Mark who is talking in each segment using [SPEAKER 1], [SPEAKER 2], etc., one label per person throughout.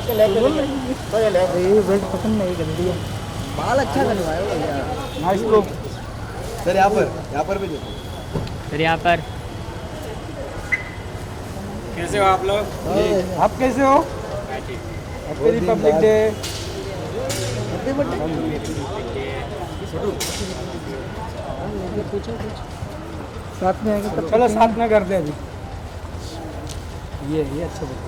[SPEAKER 1] Belt पसंद नहीं कर दिया,
[SPEAKER 2] बाल अच्छा बनवाए हो भैया।
[SPEAKER 1] नाइस को
[SPEAKER 2] सर यहाँ पर भी देखो।
[SPEAKER 3] फिर यहाँ पर
[SPEAKER 4] कैसे हो आप लोग?
[SPEAKER 1] आप कैसे हो? Happy republic day.
[SPEAKER 2] Happy birthday.
[SPEAKER 1] साथ में आएंगे तो चलो साथ में करते हैं अभी। ये अच्छा बोल।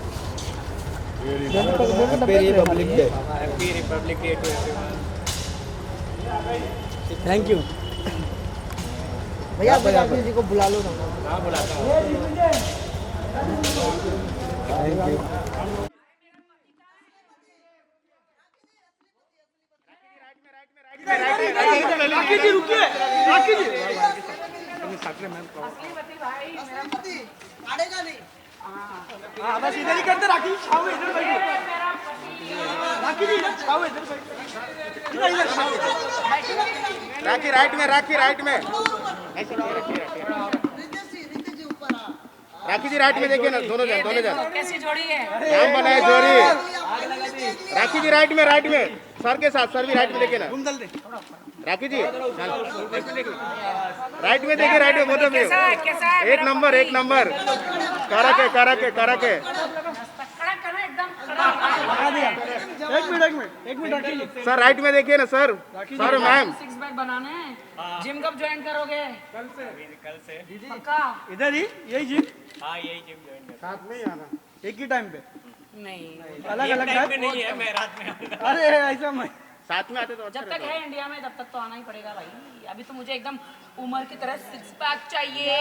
[SPEAKER 2] Happy republic day.
[SPEAKER 4] Happy republic day to everyone.
[SPEAKER 1] Thank you
[SPEAKER 2] भैया आप गांधी जी को बुला लो ना।
[SPEAKER 4] हाँ बुलाता हूँ।
[SPEAKER 2] Thank you.
[SPEAKER 1] राखी जी रुकिए, राखी जी हाँ बस इधर ही करते। राखी जी छाओ इधर बैठो, राखी जी इधर छाओ इधर बैठो, इधर छाओ।
[SPEAKER 4] राखी राइट में, राखी राइट में। राखी जी राइट में देखिए ना, दोनों जन
[SPEAKER 3] कैसी जोड़ी है?
[SPEAKER 4] नाम बनाए जोरी। राखी जी राइट में सर के साथ, सर भी राइट में देखिए ना। राखी जी राइट में देखिए, राइट में फोटो में। एक नंबर करा के।
[SPEAKER 1] एक मिनट राखी जी।
[SPEAKER 4] सर राइट में देखिए ना सर मैम।
[SPEAKER 3] सिक्स पैक बनाने हैं। जिम कब ज्वाइन करोगे? कल से। पक्का?
[SPEAKER 1] इधर ही यही जिम
[SPEAKER 4] हाँ यही जिम ज्वाइन कर।
[SPEAKER 1] साथ में ही आना, एक ही टाइम पे,
[SPEAKER 3] नहीं,
[SPEAKER 1] अलग अलग टाइम पे
[SPEAKER 4] नहीं है, मैं रात में।
[SPEAKER 1] अरे ऐसा मैं
[SPEAKER 4] साथ में आते तो अच्छा
[SPEAKER 3] जब तक है इंडिया में तब तक तो आना ही पड़ेगा भाई। अभी तो मुझे एकदम उम्र की तरह सिक्स पैक चाहिए।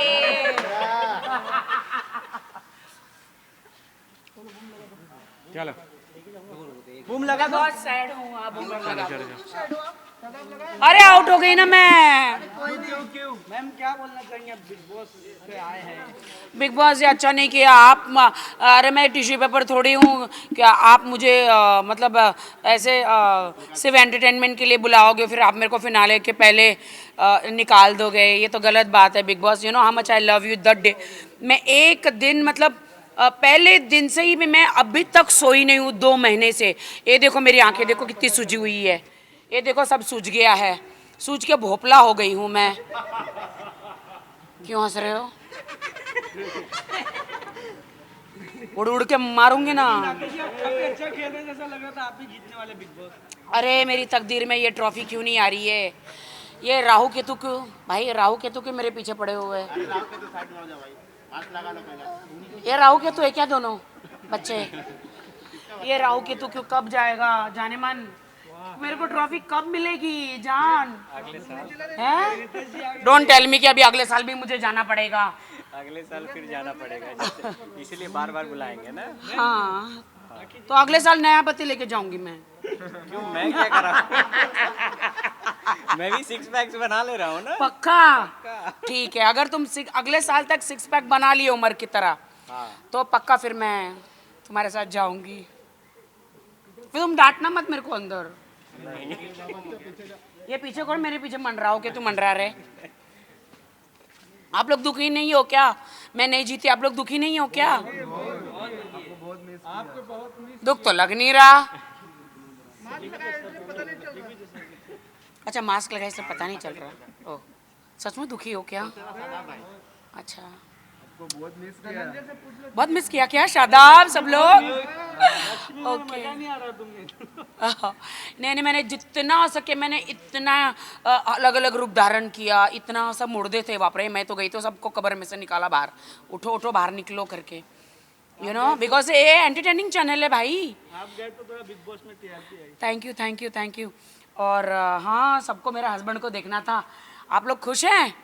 [SPEAKER 4] चलो
[SPEAKER 1] बूम लगा दो।
[SPEAKER 3] बहुत सैड हूँ अब। अरे आउट हो गई ना मैं।
[SPEAKER 1] मैम क्या बोलना चाहेंगे? आप बिग बॉस पे आए हैं।
[SPEAKER 3] बिग बॉस ये अच्छा नहीं किया आप। अरे मैं टिश्यू पेपर थोड़ी हूँ क्या आप मुझे मतलब ऐसे सिर्फ एंटरटेनमेंट के लिए बुलाओगे, फिर आप मेरे को फिनाले के पहले निकाल दोगे? ये तो गलत बात है। Big boss you know how much I love you that day. मैं एक दिन मतलब पहले दिन से ही मैं अभी तक सोई नहीं हूँ 2 महीने से। ये देखो मेरी आंखें देखो कितनी सूजी हुई है, ये देखो सब सूज गया है, सूज के भोपला हो गई हूँ मैं। क्यों हंस रहे हो? उड़ उड़ के मारूंगी ना।
[SPEAKER 1] काफी अच्छा खेल रहे जैसा लग रहा था, आप भी जीतने वाले बिग बॉस।
[SPEAKER 3] अरे मेरी तकदीर में ये ट्रॉफी क्यों नहीं आ रही है? ये राहु केतु क्यों भाई? राहु केतु क्यों मेरे पीछे पड़े हुए हैं? ये राहु केतु है क्या दोनों बच्चे? ये राहु केतु क्यों कब जाएगा? जाने मन मेरे को ट्रॉफी कब मिलेगी जान?
[SPEAKER 4] अगले साल
[SPEAKER 3] है डोंट टेल मी कि अभी अगले साल भी मुझे जाना पड़ेगा।
[SPEAKER 4] अगले साल फिर जाना पड़ेगा, इसीलिए बार बुलाएंगे ना।
[SPEAKER 3] हाँ तो अगले साल नया पति लेके जाऊंगी मैं।
[SPEAKER 4] क्यों मैं क्या कर रहा हूँ? मैं भी सिक्स पैक्स बना ले रहा हूँ ना।
[SPEAKER 3] पक्का? ठीक है, अगर तुम अगले साल तक सिक्स पैक बना लिए उम्र की तरह तो पक्का फिर मैं तुम्हारे साथ जाऊंगी। फिर तुम डांटना मत मेरे को अंदर। ये पीछे कौन मेरे पीछे मंडरा हो के तू मंडरा रहे? आप लोग दुखी नहीं हो क्या? मैं नहीं जीती, आप लोग दुखी नहीं हो क्या? दुख तो लग नहीं रहा। अच्छा मास्क लगाए इसलिए पता नहीं चल रहा। ओह सच में दुखी हो क्या? अच्छा बहुत मिस किया क्या? शादाब सब लोग। ओके नहीं मैंने जितना हो सके मैंने इतना अलग अलग रूप धारण किया। इतना सब मुर्दे थे बाप रे। मैं तो गई तो सबको कब्र में से निकाला बाहर। उठो बाहर निकलो करके, यू नो बिकॉज ये एंटरटेनिंग चैनल है भाई।
[SPEAKER 1] आप गए तो थोड़ा बिग बॉस में टीआरपी आई।
[SPEAKER 3] Thank you. और हाँ सबको मेरा हस्बैंड को देखना था। आप लोग खुश हैं?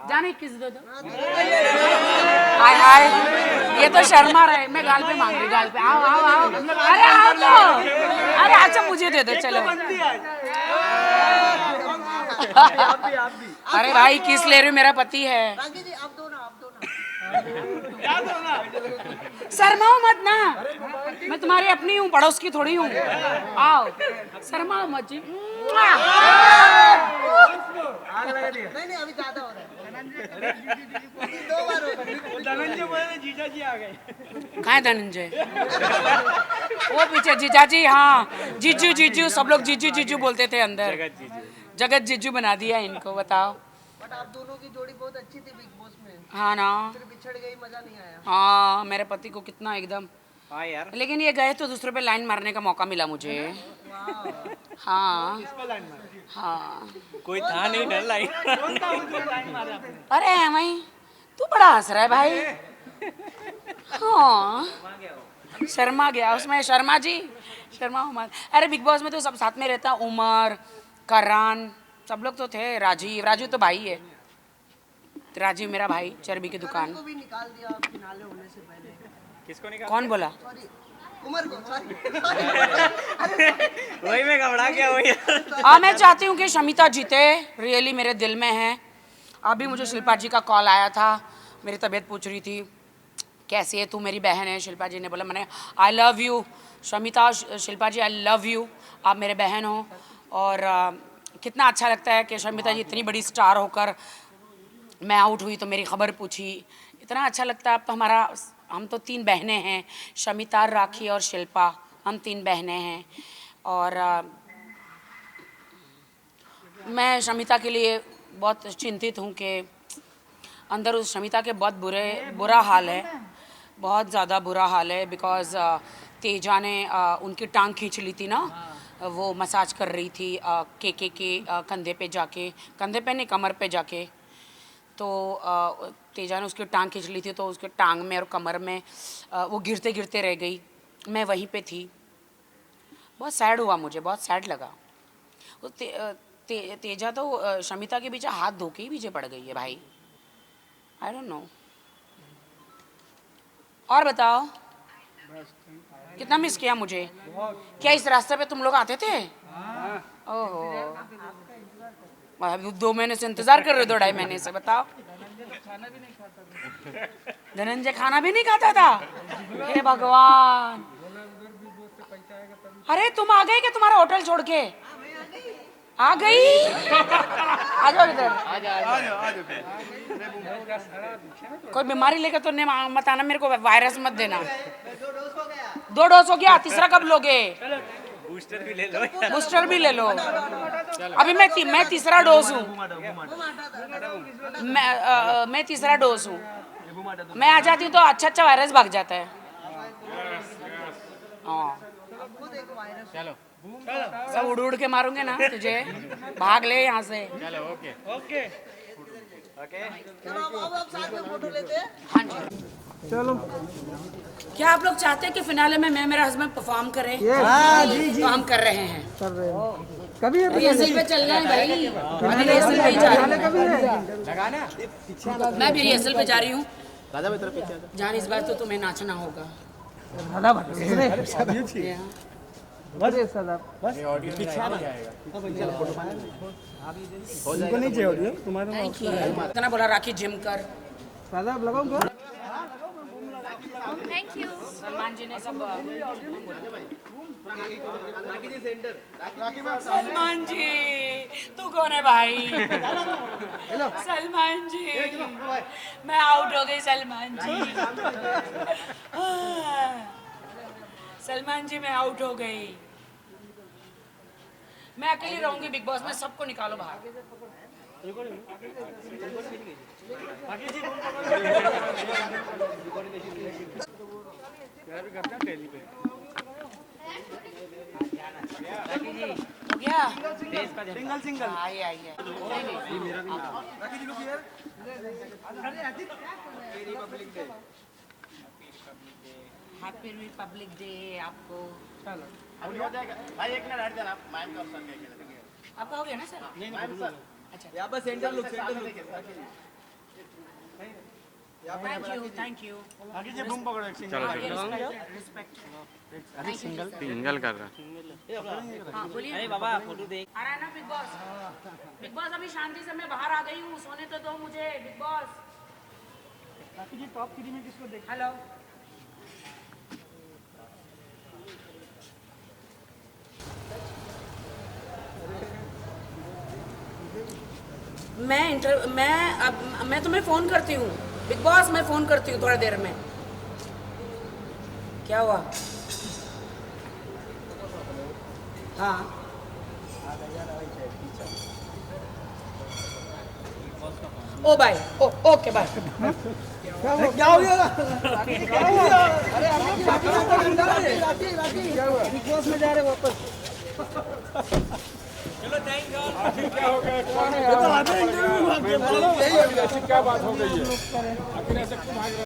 [SPEAKER 3] जाने किस दो हाय ये तो शर्मा रहे। मैं गाल पे मांग रही, गाल पे आओ। अरे आओ तो। अरे अच्छा मुझे दे दो चलो। अरे भाई किस ले रहे हो? मेरा पति है। शर्माओ मत ना, मैं तुम्हारी अपनी हूँ, पड़ोस की थोड़ी हूँ। आओ शर्माओ मत जी।
[SPEAKER 2] नहीं अभी ज्यादा हो रहा है। 2 बार हो
[SPEAKER 1] धनंजय बोले जीजा जी आ गए।
[SPEAKER 3] कहाँ है धनंजय? वो पीछे जीजा जी, हाँ जीजू जीजू, सब लोग जीजू जीजू बोलते थे अंदर। जगत जीजू बना दिया इनको, बताओ।
[SPEAKER 2] बट आप दोनों की जोड़ी बहुत अच्छी थी बिग बॉस में,
[SPEAKER 3] हाँ ना,
[SPEAKER 2] फिर बिछड़ गई, मजा नहीं आया।
[SPEAKER 3] हाँ मेरे पति को कितना एकदम,
[SPEAKER 1] हाँ यार,
[SPEAKER 3] लेकिन ये गए तो दूसरे पे लाइन मारने का मौका मिला मुझे। हाँ हाँ,
[SPEAKER 1] कोई था नहीं डर लाइन। कौन था वो जो लाइन मारा आपने?
[SPEAKER 3] अरे भाई तू बड़ा हंस रहा है भाई। हाँ शर्मा गया उसमें, शर्मा जी, शर्मा उमर। अरे बिग बॉस में तो सब साथ में रहता, उमर, करण, सब लोग तो थे। राजीव, राजू तो भाई है, राजीव मेरा भाई, चर्बी की दुकान।
[SPEAKER 2] को भी निकाल दिया फिनाले होने से पहले।
[SPEAKER 1] किसको निकाल?
[SPEAKER 3] कौन बोला?
[SPEAKER 2] सॉरी, उमर को, सॉरी।
[SPEAKER 1] वही मैं घबरा गया वही।
[SPEAKER 3] हाँ मैं चाहती हूँ कि शमिता जीते, रियली मेरे दिल में है। अभी मुझे शिल्पा जी का कॉल आया था, मेरी तबीयत पूछ रही थी कैसी है तू, मेरी बहन है। शिल्पा जी ने बोला, मैंने I love you Shamita, Shilpa ji I love you, आप मेरे बहन हो। और कितना अच्छा लगता है कि शमिता जी इतनी बड़ी स्टार होकर मैं आउट हुई तो मेरी खबर पूछी, इतना अच्छा लगता है। अब तो हमारा, हम तो 3 बहनें हैं, शमिता, राखी और शिल्पा, हम 3 बहनें हैं। और मैं शमिता के लिए बहुत चिंतित हूँ कि अंदर उस शमिता के बहुत बुरा हाल है, बहुत ज़्यादा बुरा हाल है। बिकॉज़ तेजा ने उनकी टांग खींच ली थी ना, वो मसाज कर रही थी के कंधे पे जाके, कंधे पे नहीं कमर पे जाके, तो तेजा ने उसकी टांग खींच ली थी, तो उसके टांग में और कमर में वो गिरते गिरते रह गई। मैं वहीं पे थी, बहुत सैड हुआ मुझे, बहुत सैड लगा। वो तेजा तो शमिता के पीछे हाथ धो के ही पीछे पड़ गई है भाई, आई डोंट नो। और बताओ कितना मिस किया मुझे। क्या इस रास्ते पे तुम लोग आते थे? ओहो, अभी 2 महीने से इंतजार कर रहे हो, 2-2.5 महीने से। बताओ, धनंजय खाना भी नहीं खाता था? हे भगवान, अरे तुम आ गए क्या तुम्हारा होटल छोड़ के? आ गई, आ जाओ इधर। कोई बीमारी लेकर तो नहीं मत आना, मेरे को वायरस मत देना। 2 डोज हो गया, तीसरा कब लोगे?
[SPEAKER 1] बूस्टर भी ले लो।
[SPEAKER 3] बूस्टर भी ले लो। अभी मैं तीसरा डोज हूँ, मैं तीसरा डोज हूँ। मैं आ जाती हूँ तो अच्छा वायरस भाग जाता है। हाँ
[SPEAKER 4] चलो
[SPEAKER 3] सब उड़ के मारूंगे ना तुझे, भाग ले यहाँ से।
[SPEAKER 4] चलो, ओके
[SPEAKER 1] ओके
[SPEAKER 2] चलो अब साथ में फोटो लेते हैं।
[SPEAKER 3] हाँ जी
[SPEAKER 1] चलो।
[SPEAKER 3] क्या आप लोग चाहते हैं कि फिनाले में मैं मेरा हस्बैंड परफॉर्म करें?
[SPEAKER 2] हाँ जी जी,
[SPEAKER 3] तो हम कर रहे हैं।
[SPEAKER 2] कर रहे हैं। कभी
[SPEAKER 3] रिहर्सल पे चल रहे हैं भाई, अभी रिहर्सल पे ही जा रही हूँ। मैं भी रिहर्सल पे जा रही हूँ। जान इस बार तो तुम्हें नाचना होगा। Thank you. इतना बोला राखी जिम कर।
[SPEAKER 5] Thank you.
[SPEAKER 3] सलमान जी ने सब सलमान जी, तू कौन है भाई? सलमान जी, मैं आउट हो गई। सलमान जी, सलमान जी मैं आउट हो गई। मैं अकेली रहूंगी बिग बॉस में, सबको निकालो बाहर। हो गया?
[SPEAKER 1] सिंगल
[SPEAKER 3] आइए हैप्पी रिपब्लिक डे आपको।
[SPEAKER 4] अभी हो जाएगा भाई, एक मिनट हट जाना, आप मैम का ऑप्शन देखे
[SPEAKER 3] आपका हो गया ना सर?
[SPEAKER 4] Ma'am sir.
[SPEAKER 3] अच्छा,
[SPEAKER 1] यहाँ पर सेंटर लुक,
[SPEAKER 3] थैंक यू।
[SPEAKER 1] आगे जे बूम पकड़ो एक सिंगल।
[SPEAKER 3] रिस्पेक्ट।
[SPEAKER 6] सिंगल कर रहा
[SPEAKER 3] हाँ बोलिए।
[SPEAKER 1] अरे बाबा फोटो देख।
[SPEAKER 3] आ रहा है ना बिग बॉस? बिग बॉस अभी शांति से मैं बाहर आ गई हूँ, सोने तो दो मुझे। बिग बॉस
[SPEAKER 1] बाकी जी टॉप 3 में किसको देख?
[SPEAKER 3] हेलो, मैं तुम्हें फ़ोन करती हूँ। बिग बॉस मैं फोन करती हूँ थोड़ी देर में। क्या हुआ? हाँ ओ बाय, ओ ओके बाय।
[SPEAKER 1] क्या हो गया? क्या हुआ? अरे हम लोग बिग बॉस में जा रहे वापस। चलो थैंक यू। क्या हो गया? कौन है? ये तो आधे इंटरव्यू में भाग गया। क्या बात हो गई है? आखिर ऐसे क्यों भाग रहे?